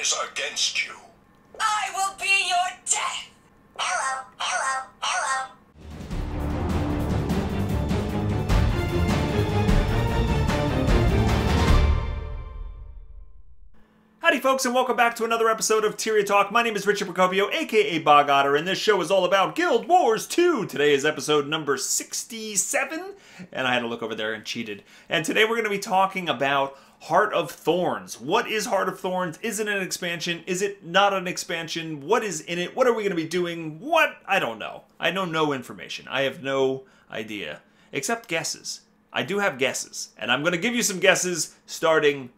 is against you. I will be your death! Hello, hello, hello. Howdy folks, and welcome back to another episode of Tyria Talk. My name is Richard Procopio, aka Bog Otter, and this show is all about Guild Wars 2. Today is episode number 67, and I had to look over there and cheated. And today we're going to be talking about Heart of Thorns. What is Heart of Thorns? Is it an expansion? Is it not an expansion? What is in it? What are we going to be doing? What? I don't know. I know no information. I have no idea, except guesses. I do have guesses, and I'm going to give you some guesses starting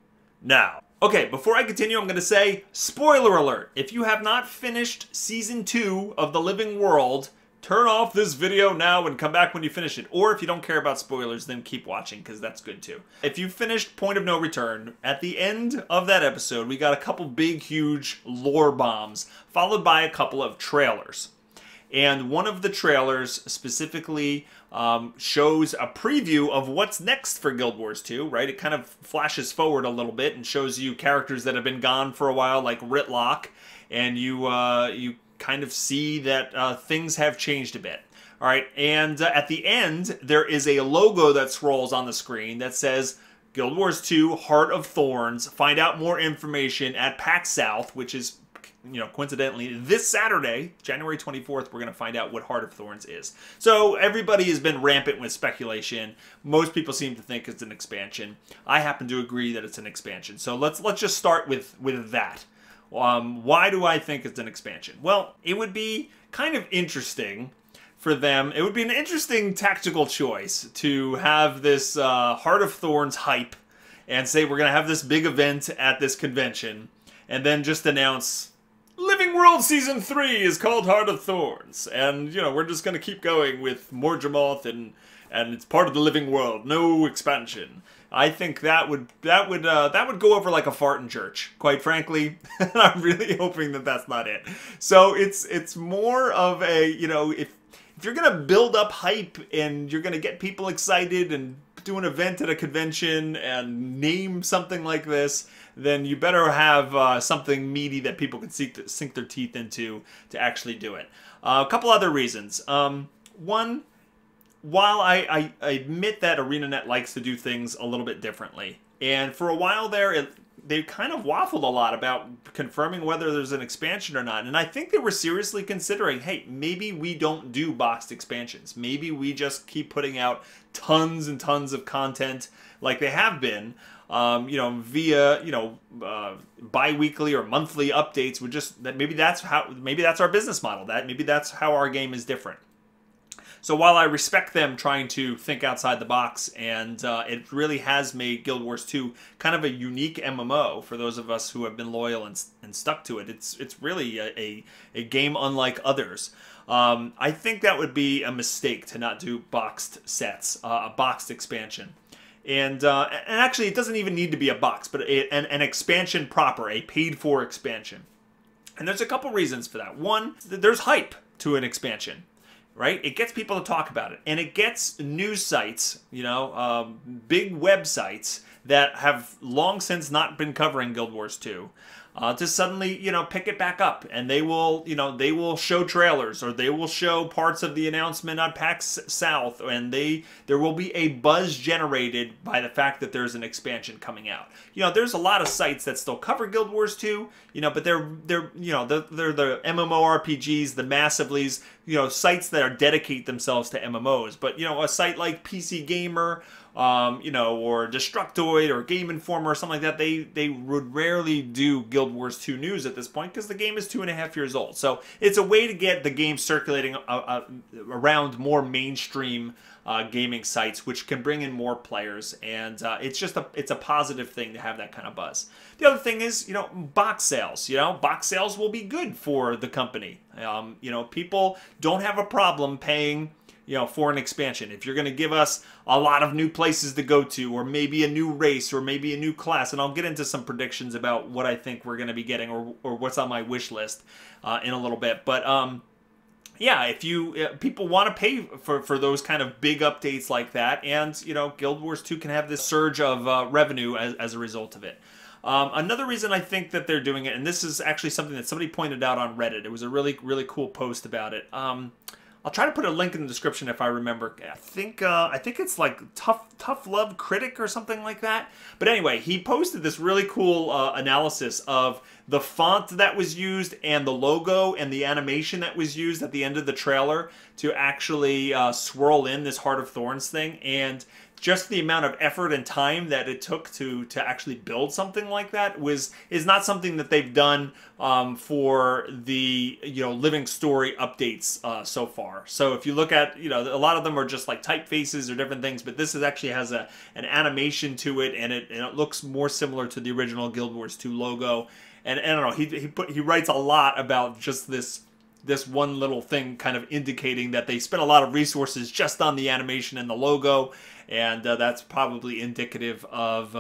now. Okay, before I continue, I'm going to say, spoiler alert. If you have not finished Season 2 of The Living World, turn off this video now and come back when you finish it. Or if you don't care about spoilers, then keep watching, because that's good too. If you finished Point of No Return, at the end of that episode, we got a couple big, huge lore bombs, followed by a couple of trailers. And one of the trailers specifically shows a preview of what's next for Guild Wars 2, right? It kind of flashes forward a little bit and shows you characters that have been gone for a while, like Ritlock, and you kind of see that things have changed a bit. All right, and at the end, there is a logo that scrolls on the screen that says Guild Wars 2 Heart of Thorns. Find out more information at PAX South, which is, you know, coincidentally, this Saturday, January 24th, we're going to find out what Heart of Thorns is. So everybody has been rampant with speculation. Most people seem to think it's an expansion. I happen to agree that it's an expansion. So let's just start with that. Why do I think it's an expansion? Well, it would be kind of interesting for them. It would be an interesting tactical choice to have this Heart of Thorns hype and say we're going to have this big event at this convention and then just announce Living World Season 3 is called Heart of Thorns, and, you know, we're just going to keep going with more Jamoth, and it's part of the Living World, no expansion. I think that would go over like a fart in church, quite frankly. And I'm really hoping that that's not it. So it's more of a, you know, if you're going to build up hype and you're going to get people excited and do an event at a convention and name something like this, then you better have something meaty that people can sink their teeth into to actually do it. A couple other reasons. One, while I admit that ArenaNet likes to do things a little bit differently, and for a while there, they kind of waffled a lot about confirming whether there's an expansion or not. And I think they were seriously considering, hey, maybe we don't do boxed expansions. Maybe we just keep putting out tons and tons of content like they have been, you know, via, you know, bi-weekly or monthly updates. Would just that maybe that's our business model. Maybe that's how our game is different. So while I respect them trying to think outside the box, and it really has made Guild Wars 2 kind of a unique MMO for those of us who have been loyal and stuck to it, it's really a game unlike others. I think that would be a mistake to not do boxed sets, a boxed expansion. And actually, it doesn't even need to be a box, but an expansion proper, a paid-for expansion. And there's a couple reasons for that. One, there's hype to an expansion. Right? It gets people to talk about it. And it gets news sites, you know, big websites that have long since not been covering Guild Wars 2 to suddenly, you know, pick it back up. And they will, you know, they will show trailers, or they will show parts of the announcement on PAX South, and there will be a buzz generated by the fact that there's an expansion coming out. You know, there's a lot of sites that still cover Guild Wars 2, you know, but they're you know, they're the MMORPGs, the Massively's, you know, sites that are dedicate themselves to MMOs. But, you know, a site like PC Gamer, you know, or Destructoid or Game Informer or something like that, they would rarely do Guild Wars 2 news at this point because the game is 2.5 years old. So it's a way to get the game circulating around more mainstream gaming sites, which can bring in more players, and it's a positive thing to have that kind of buzz. The other thing is, you know, box sales. You know, box sales will be good for the company. You know, people don't have a problem paying, you know, for an expansion. If you're going to give us a lot of new places to go to, or maybe a new race, or maybe a new class, and I'll get into some predictions about what I think we're going to be getting, or what's on my wish list in a little bit. But yeah, if you people want to pay for those kind of big updates like that, and, you know, Guild Wars 2 can have this surge of revenue as a result of it. Another reason I think that they're doing it, and this is actually something that somebody pointed out on Reddit. It was a really, really cool post about it. I'll try to put a link in the description if I remember. I think it's like Tough Love Critic or something like that. But anyway, he posted this really cool analysis of the font that was used and the logo and the animation that was used at the end of the trailer to actually swirl in this Heart of Thorns thing, and just the amount of effort and time that it took to actually build something like that is not something that they've done for the living story updates so far. So if you look at a lot of them are just like typefaces or different things, but this actually has an animation to it, and it looks more similar to the original Guild Wars 2 logo. And I don't know, he writes a lot about just this one little thing, kind of indicating that they spent a lot of resources just on the animation and the logo, and that's probably indicative of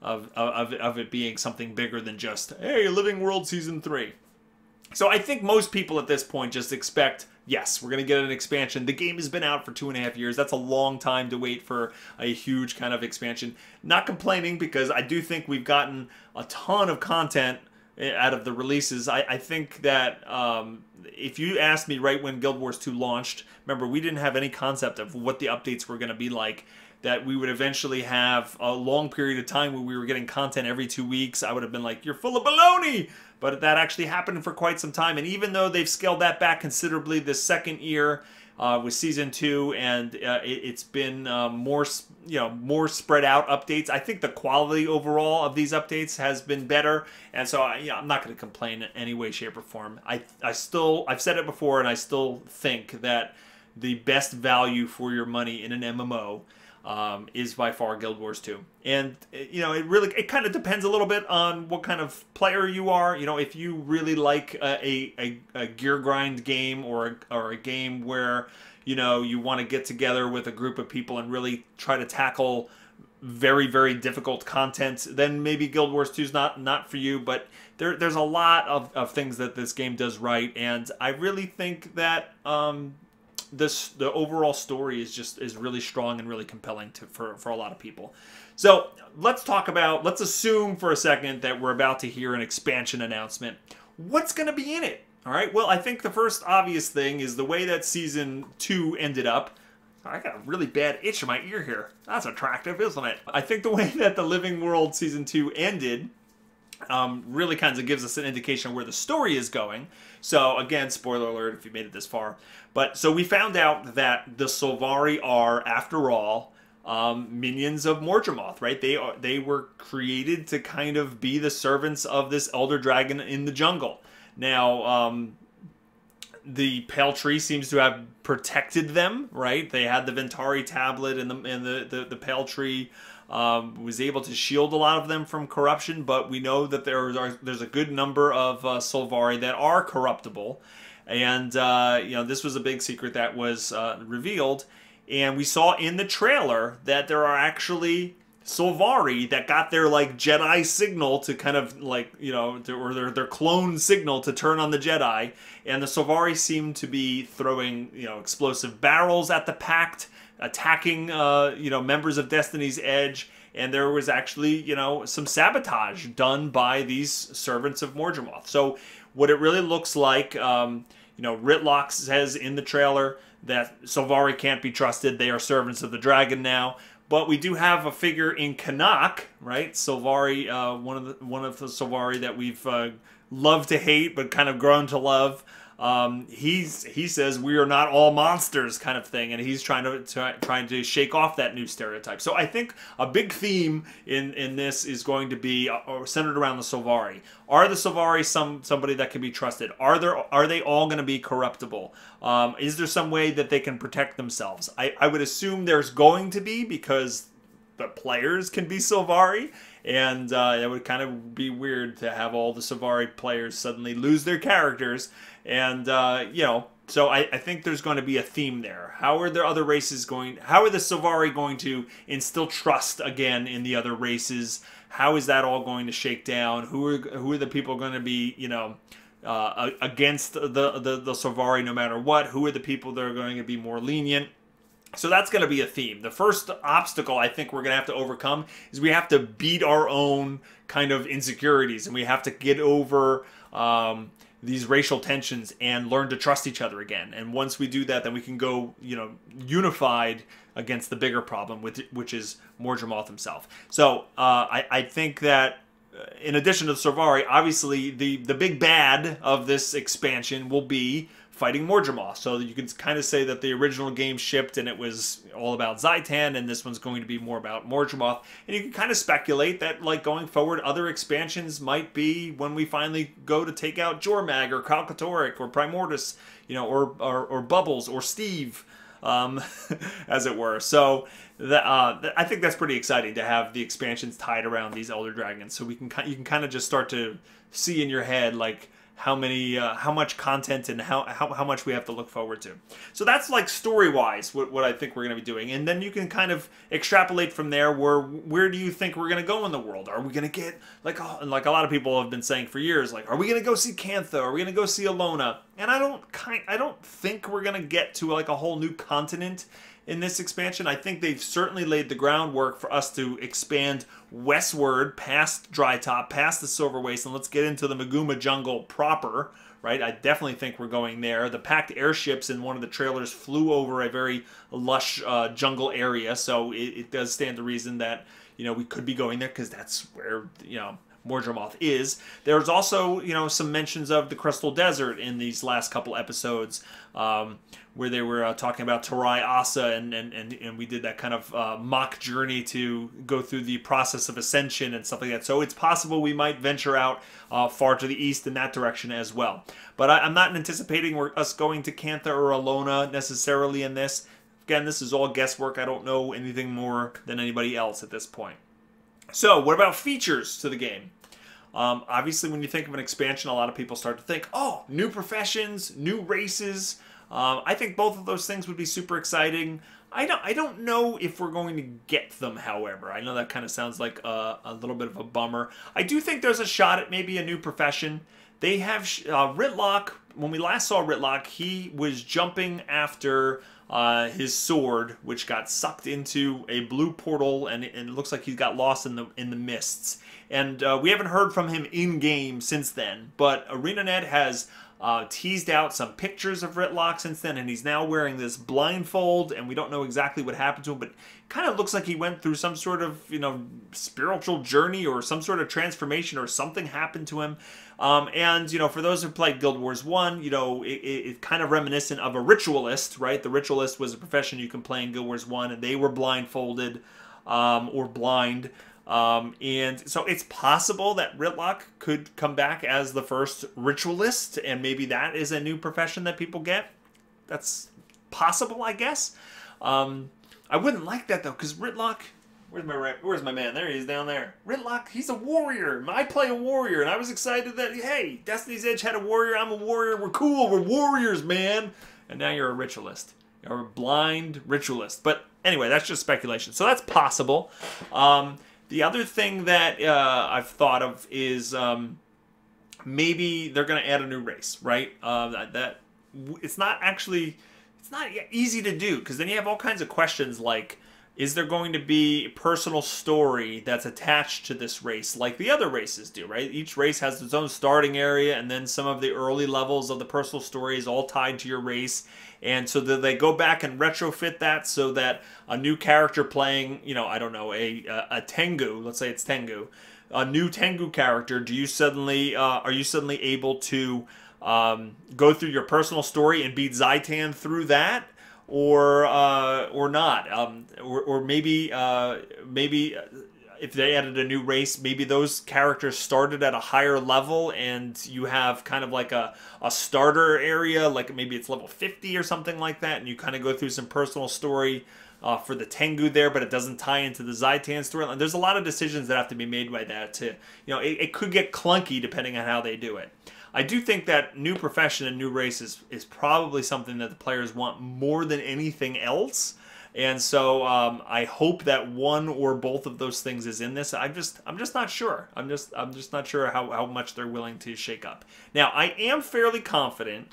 it being something bigger than just, hey, Living World Season 3. So I think most people at this point just expect, yes, we're going to get an expansion. The game has been out for 2.5 years. That's a long time to wait for a huge kind of expansion. Not complaining, because I do think we've gotten a ton of content out of the releases. I think that if you asked me right when Guild Wars 2 launched, remember, we didn't have any concept of what the updates were going to be like, that we would eventually have a long period of time where we were getting content every 2 weeks. I would have been like, you're full of baloney! But that actually happened for quite some time, and even though they've scaled that back considerably this second year with Season 2, and it's been more spread out updates, I think the quality overall of these updates has been better, and so I'm not going to complain in any way, shape, or form. I've said it before, and I still think that the best value for your money in an MMO is by far Guild Wars 2. And it kind of depends a little bit on what kind of player you are. If you really like a gear grind game, or a game where you want to get together with a group of people and really try to tackle very, very difficult content, then maybe Guild Wars 2 is not for you. But there's a lot of things that this game does right, and I really think that the overall story is really strong and really compelling for a lot of people. So let's assume for a second that we're about to hear an expansion announcement. What's going to be in it? All right. Well, I think the first obvious thing is the way that Season 2 ended up. I got a really bad itch in my ear here. That's attractive, isn't it? I think the way that the Living World Season 2 ended really kind of gives us an indication of where the story is going. So again, spoiler alert if you made it this far. But so we found out that the Sylvari are, after all, minions of Mordramoth, right? They were created to kind of be the servants of this elder dragon in the jungle. Now, the Pale Tree seems to have protected them, right? They had the Ventari tablet, and the Pale Tree was able to shield a lot of them from corruption, but we know that there's a good number of Sylvari that are corruptible, and this was a big secret that was revealed, and we saw in the trailer that there are actually Sylvari that got their Jedi signal to kind of or their clone signal to turn on the Jedi, and the Sylvari seem to be throwing explosive barrels at the Pact, attacking members of Destiny's Edge, and there was actually some sabotage done by these servants of Mordramoth. So what it really looks like, Ritlock says in the trailer that Sylvari can't be trusted. They are servants of the dragon now. But we do have a figure in Canuck, right? Sylvari, one of the Sylvari that we've loved to hate, but kind of grown to love. He says we are not all monsters, kind of thing, and he's trying to shake off that new stereotype. So I think a big theme in this is going to be centered around the Sylvari. Are the Sylvari somebody that can be trusted? Are they all going to be corruptible? Is there some way that they can protect themselves? I would assume there's going to be, because the players can be Sylvari, and it would kind of be weird to have all the Sylvari players suddenly lose their characters. And, so I think there's going to be a theme there. How are the other races how are the Sylvari going to instill trust again in the other races? How is that all going to shake down? Who are the people going to be, against the Sylvari no matter what? Who are the people that are going to be more lenient? So that's going to be a theme. The first obstacle I think we're going to have to overcome is we have to beat our own kind of insecurities, and we have to get over these racial tensions and learn to trust each other again. And once we do that, then we can go, unified against the bigger problem, which is Mordramoth himself. So I think that in addition to the Sorvari, obviously the big bad of this expansion will be fighting Mordramoth. So you can kind of say that the original game shipped and it was all about Zaitan, and this one's going to be more about Mordramoth. And you can kind of speculate that, like, going forward, other expansions might be when we finally go to take out Jormag or Calcatoric or Primordus, or Bubbles or Steve, as it were. So I think that's pretty exciting to have the expansions tied around these Elder Dragons. So you can kind of just start to see in your head, like, how much content and how much we have to look forward to. So that's, like, story-wise what I think we're going to be doing. And then you can kind of extrapolate from there where do you think we're going to go in the world? Are we going to get, like a lot of people have been saying for years, like, are we going to go see Cantha? Are we going to go see Alona? And I don't think we're going to get to, like, a whole new continent in this expansion. I think they've certainly laid the groundwork for us to expand westward past Drytop, past the Silver Waste, and let's get into the Maguma jungle proper, right? I definitely think we're going there. The packed airships in one of the trailers flew over a very lush jungle area, so it does stand to reason that, we could be going there, because that's where, Mordramoth is. There's also, some mentions of the Crystal Desert in these last couple episodes, where they were talking about Tarai Asa, and we did that kind of mock journey to go through the process of ascension and stuff like that. So it's possible we might venture out far to the east in that direction as well. But I'm not anticipating us going to Cantha or Alona necessarily in this. Again, this is all guesswork. I don't know anything more than anybody else at this point. So, what about features to the game? Obviously, when you think of an expansion, a lot of people start to think, oh, new professions, new races. I think both of those things would be super exciting. I don't know if we're going to get them, however. I know that kind of sounds like a little bit of a bummer. I do think there's a shot at maybe a new profession. They have Ritlock. When we last saw Ritlock, he was jumping after his sword, which got sucked into a blue portal, and it looks like he got lost in the mists. And we haven't heard from him in-game since then, but ArenaNet has teased out some pictures of Ritlock since then, and he's now wearing this blindfold, and we don't know exactly what happened to him, but kind of looks like he went through some sort of, spiritual journey or some sort of transformation, or something happened to him. And, for those who played Guild Wars 1, it's kind of reminiscent of a ritualist, right? The ritualist was a profession you can play in Guild Wars 1, and they were blindfolded or blind. And so it's possible that Ritlock could come back as the first ritualist, and maybe that is a new profession that people get. That's possible, I guess. I wouldn't like that, though, because Ritlock... Where's my man? There he is, down there. Ritlock, he's a warrior. I play a warrior, and I was excited that, hey, Destiny's Edge had a warrior. I'm a warrior. We're cool. We're warriors, man. And now you're a ritualist. You're a blind ritualist. But anyway, that's just speculation. So that's possible. The other thing that I've thought of is maybe they're going to add a new race, right? It's not easy to do, because then you have all kinds of questions like, is there going to be a personal story that's attached to this race like the other races do, right? Each race has its own starting area, and then some of the early levels of the personal story is all tied to your race. And so do they go back and retrofit that so that a new character playing, I don't know, a Tengu, let's say it's Tengu, a new Tengu character, are you suddenly able to go through your personal story and beat Zaitan through that? Or not, or maybe if they added a new race, maybe those characters started at a higher level, and you have kind of like a starter area, like maybe it's level 50 or something like that, and you kind of go through some personal story for the Tengu there, but it doesn't tie into the Zaitan story. And there's a lot of decisions that have to be made by that to, it could get clunky depending on how they do it. I do think that new profession and new race is probably something that the players want more than anything else. And so I hope that one or both of those things is in this. I'm just not sure. I'm just not sure how much they're willing to shake up. Now, I am fairly confident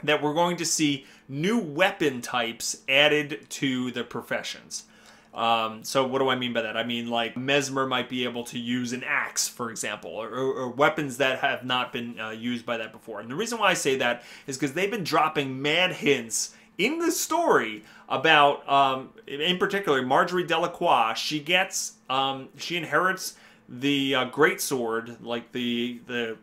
that we're going to see new weapon types added to the professions. So what do I mean by that? I mean, like, Mesmer might be able to use an axe, for example, or weapons that have not been used by that before. And the reason why I say that is because they've been dropping mad hints in the story about, in particular, Marjorie Delacroix. She inherits the greatsword, like the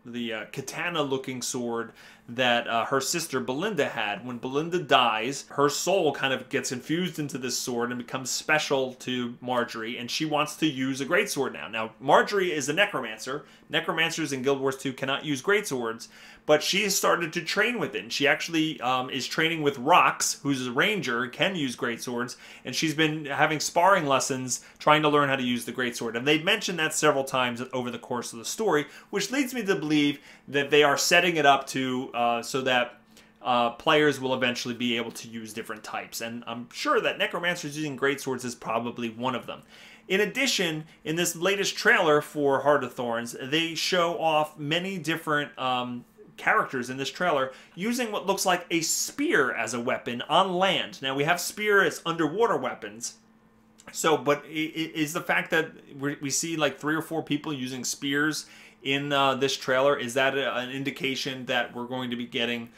katana-looking sword that her sister Belinda had. When Belinda dies, her soul kind of gets infused into this sword and becomes special to Marjorie, and she wants to use a greatsword now. Now, Marjorie is a necromancer. Necromancers in Guild Wars 2 cannot use greatswords, but she has started to train with it. And she actually is training with Rox, who's a ranger, can use greatswords, and she's been having sparring lessons trying to learn how to use the greatsword. And they've mentioned that several times over the course of the story, which leads me to believe that they are setting it up to so that players will eventually be able to use different types. And I'm sure that necromancers using greatswords is probably one of them. In addition, in this latest trailer for Heart of Thorns, they show off many different characters in this trailer using what looks like a spear as a weapon on land. Now, we have spear as underwater weapons. So, but is the fact that we see like 3 or 4 people using spears in this trailer, is that an indication that we're going to be getting,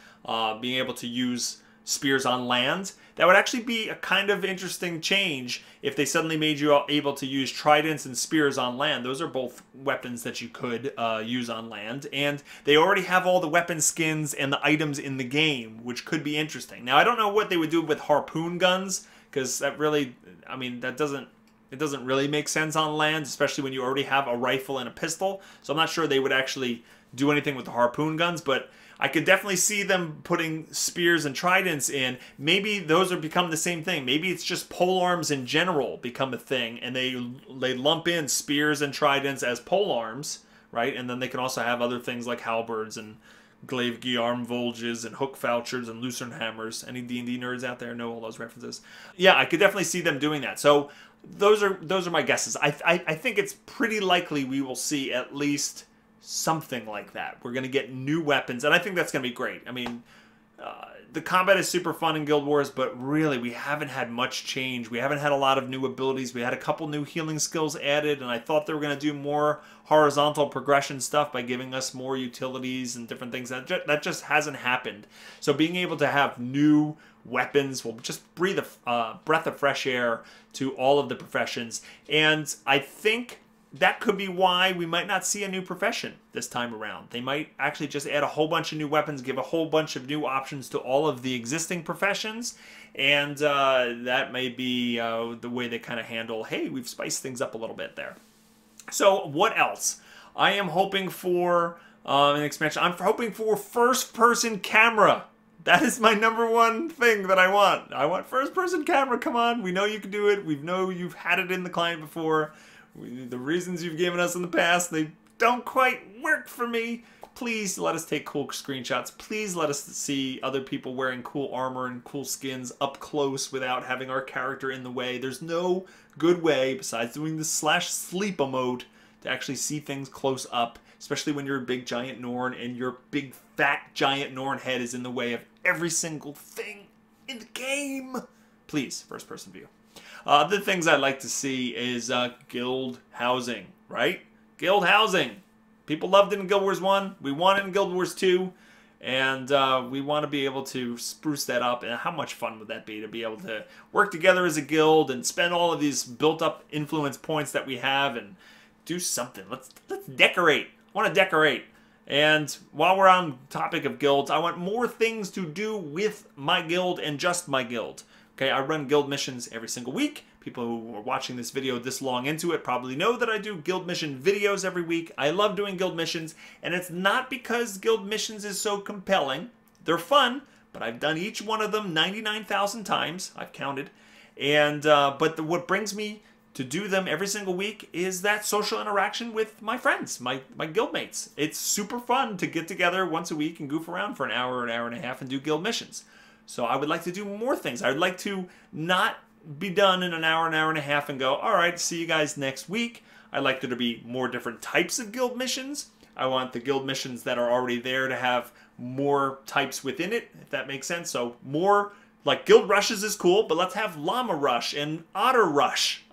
being able to use spears on land? That would actually be a kind of interesting change if they suddenly made you able to use tridents and spears on land. Those are both weapons that you could use on land, and they already have all the weapon skins and the items in the game, which could be interesting. Now, I don't know what they would do with harpoon guns, because that really, I mean, it doesn't really make sense on land, especially when you already have a rifle and a pistol. So I'm not sure they would actually do anything with the harpoon guns, but I could definitely see them putting spears and tridents in. Maybe those are become the same thing. Maybe it's just polearms in general become a thing, and they lump in spears and tridents as polearms, right? And then they can also have other things like halberds and glaive arm volges and hook falchers and lucerne hammers. Any D&D nerds out there know all those references? Yeah, I could definitely see them doing that. So those are my guesses. I think it's pretty likely we will see at least something like that. We're going to get new weapons, and I think that's going to be great. I mean, the combat is super fun in Guild Wars, but really we haven't had much change. We haven't had a lot of new abilities. We had a couple new healing skills added, and I thought they were going to do more horizontal progression stuff by giving us more utilities and different things. That just hasn't happened. So being able to have new weapons will just breathe a breath of fresh air to all of the professions, and I think that could be why we might not see a new profession this time around. They might actually just add a whole bunch of new weapons, give a whole bunch of new options to all of the existing professions, and that may be the way they kind of handle, hey, we've spiced things up a little bit there. So what else? I am hoping for an expansion. I'm hoping for first-person camera. That is my #1 thing that I want. I want first-person camera. Come on, we know you can do it. We know you've had it in the client before. The reasons you've given us in the past, they don't quite work for me. Please let us take cool screenshots. Please let us see other people wearing cool armor and cool skins up close without having our character in the way. There's no good way, besides doing the /sleep emote, to actually see things close up, especially when you're a big giant Norn and your big fat giant Norn head is in the way of every single thing in the game. Please, first person view. Other things I'd like to see is guild housing, right? Guild housing. People loved it in Guild Wars 1. We want it in Guild Wars 2. And we want to be able to spruce that up. And how much fun would that be to be able to work together as a guild and spend all of these built-up influence points that we have and do something. Let's decorate. I want to decorate. And while we're on the topic of guilds, I want more things to do with my guild and just my guild. Okay, I run guild missions every single week. People who are watching this video this long into it probably know that I do guild mission videos every week. I love doing guild missions, and it's not because guild missions is so compelling. They're fun, but I've done each one of them 99,000 times. I've counted. And what brings me to do them every single week is that social interaction with my friends, my guildmates. It's super fun to get together once a week and goof around for an hour and a half and do guild missions. So I would like to do more things. I would like to not be done in an hour and a half and go, all right, see you guys next week. I'd like there to be more different types of guild missions. I want the guild missions that are already there to have more types within it, if that makes sense. So more, like guild rushes is cool, but let's have llama rush and otter rush,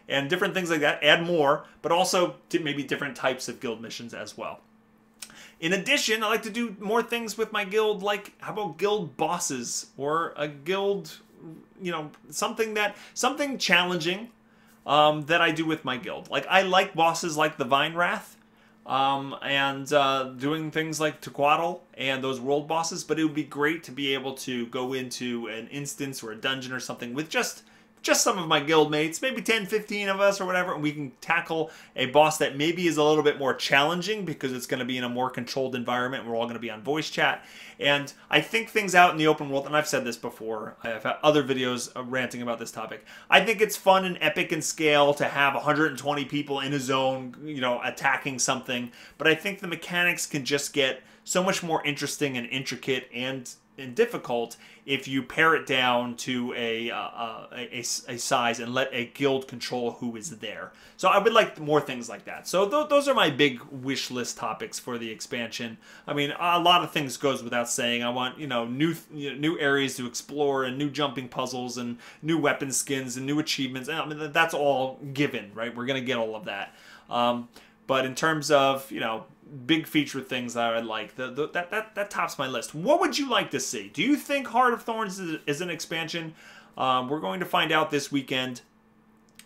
and different things like that. Add more, but also maybe different types of guild missions as well. In addition, I like to do more things with my guild, like how about guild bosses or a guild, you know, something challenging that I do with my guild. Like I like bosses like the Vine Wrath and doing things like Tequatl and those world bosses, but it would be great to be able to go into an instance or a dungeon or something with just some of my guild mates, maybe 10, 15 of us or whatever, and we can tackle a boss that maybe is a little bit more challenging because it's going to be in a more controlled environment. We're all going to be on voice chat. And I think things out in the open world, and I've said this before, I've had other videos ranting about this topic. I think it's fun and epic in scale to have 120 people in a zone, you know, attacking something. But I think the mechanics can just get so much more interesting and intricate and difficult if you pare it down to a size and let a guild control who is there. So I would like more things like that. So those are my big wish list topics for the expansion. I mean, a lot of things goes without saying. I want, you know, new areas to explore and new jumping puzzles and new weapon skins and new achievements. I mean, that's all given, right? We're gonna get all of that. But in terms of, you know, big feature things that I would like, that tops my list. What would you like to see? Do you think Heart of Thorns is an expansion? We're going to find out this weekend.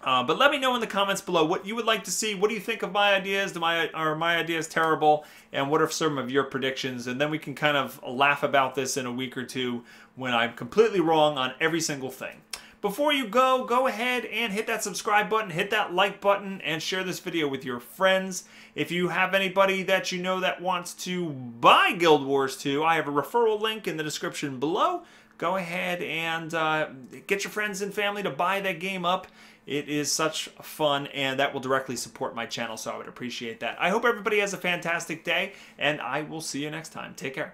But let me know in the comments below what you would like to see. What do you think of my ideas? Are my ideas terrible? And what are some of your predictions? And then we can kind of laugh about this in a week or two when I'm completely wrong on every single thing. Before you go ahead and hit that subscribe button, hit that like button, and share this video with your friends. If you have anybody that you know that wants to buy Guild Wars 2, I have a referral link in the description below. Go ahead and get your friends and family to buy that game up. It is such fun, and that will directly support my channel, so I would appreciate that. I hope everybody has a fantastic day, and I will see you next time. Take care.